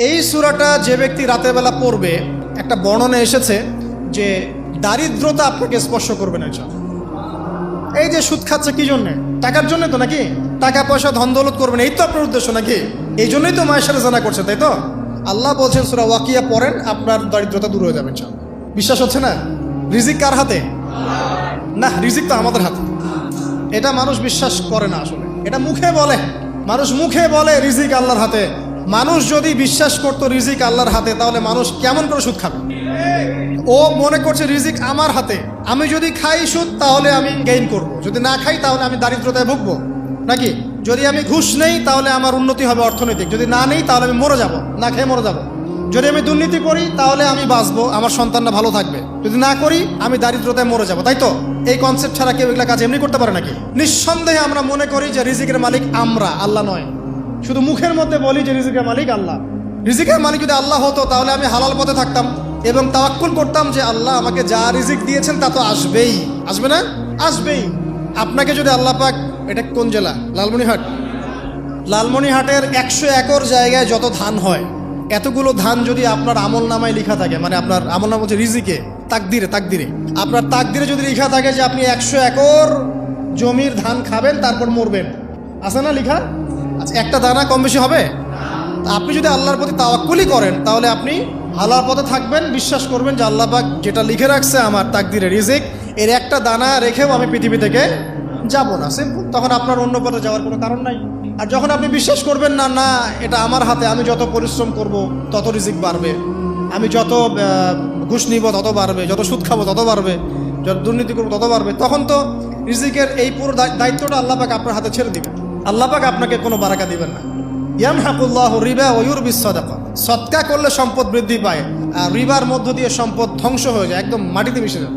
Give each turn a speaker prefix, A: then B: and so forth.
A: এই সূরাটা যে ব্যক্তি রাতের বেলা পড়বে, একটা বর্ণনা এসেছে যে দারিদ্রতা আপনাকে স্পর্শ করবে না। এই যে সুদ খাচ্ছে কি জন্যে? টাকার জন্য তো নাকি? টাকা পয়সা ধন দৌলত করবেন, এই তো আপনার উদ্দেশ্য নাকি? এই জন্যই তো মায়ের সাথে জানা করছে, তাই তো? আল্লাহ বলছেন সূরা ওয়াকিয়া পড়েন, আপনার দারিদ্রতা দূর হয়ে যাবে ইনশাআল্লাহ। বিশ্বাস হচ্ছে না? রিজিক কার হাতে? না, রিজিক তো আমাদের হাতে। এটা মানুষ বিশ্বাস করে না আসলে, এটা মুখে বলে। মানুষ মুখে বলে রিজিক আল্লাহর হাতে। মানুষ যদি বিশ্বাস করতো রিজিক আল্লাহর হাতে, তাহলে মানুষ কেমন করে সুদ খাবে? ও মনে করছে রিজিক আমার হাতে, আমি যদি খাই সুদ তাহলে আমি গেইন করব, যদি না খাই তাহলে আমি দারিদ্রতায় ভুগবো নাকি? যদি আমি ঘুষ নেই তাহলে আমার উন্নতি হবে অর্থনৈতিক, যদি না নেই তাহলে আমি মরে যাব, না খেয়ে মরে যাব। যদি আমি দুর্নীতি করি তাহলে আমি বাঁচবো, আমার সন্তানরা ভালো থাকবে, যদি না করি আমি দারিদ্রতায় মরে যাব, তাই তো? এই কনসেপ্ট ছাড়া কেউ এগুলা কাজ এমনি করতে পারে নাকি? নিঃসন্দেহে আমরা মনে করি যে রিজিকের মালিক আমরা, আল্লাহ নয়। শুধু মুখের মধ্যে বলি যে রিজিকের মালিক আল্লাহ। রিজিকের মালিক যদি আল্লাহ হতো তাহলে আমি হালাল পথে থাকতাম এবং তাওয়াক্কুল করতাম যে আল্লাহ আমাকে যা রিজিক দিয়েছেন তা তো আসবেই, আসবে না? আসবেই। আপনাকে যদি আল্লাহ পাক, এটা কোন জেলা? লালমনিরহাট। লালমনিরহাটের 100 একর জায়গায় যত ধান হয়, এতগুলো ধান যদি আপনার আমল নামায় লেখা থাকে, মানে আপনার আমল নাম হচ্ছে রিজিকে, তাকদিরে আপনার তাকদিরে যদি লেখা থাকে যে আপনি 100 একর জমির ধান খাবেন তারপর মরবেন, আছে না লেখা? আচ্ছা, একটা দানা কম বেশি হবে? আপনি যদি আল্লাহর প্রতি তাওয়াক্কুলই করেন তাহলে আপনি হালাল পথে থাকবেন, বিশ্বাস করবেন যে আল্লাহ পাক যেটা লিখে রাখছে আমার তাকদিরে রিজিক, এর একটা দানা রেখেও আমি পৃথিবী থেকে যাব না, সিম্পল। তখন আপনার অন্য পথে যাওয়ার কোনো কারণ নাই। আর যখন আপনি বিশ্বাস করবেন না, না এটা আমার হাতে, আমি যত পরিশ্রম করব তত রিজিক বাড়বে, আমি যত ঘুষ নিব তত বাড়বে, যত সুদ খাবো তত বাড়বে, যত দুর্নীতি করবো তত বাড়বে, তখন তো রিজিকের এই পুরো দায়িত্বটা আল্লাহ পাক আপনার হাতে ছেড়ে দিবেন। আল্লাহ পাক আপনাকে কোনো বারাকা দিবেন না। ইয়ামহাকুল্লাহু রিবা ওয়া ইউরবিস সাদাকা। সদকা করলে সম্পদ বৃদ্ধি পায়, আর রিবার মধ্য দিয়ে সম্পদ ধ্বংস হয়ে যায়, একদম মাটিতে মিশে যায়।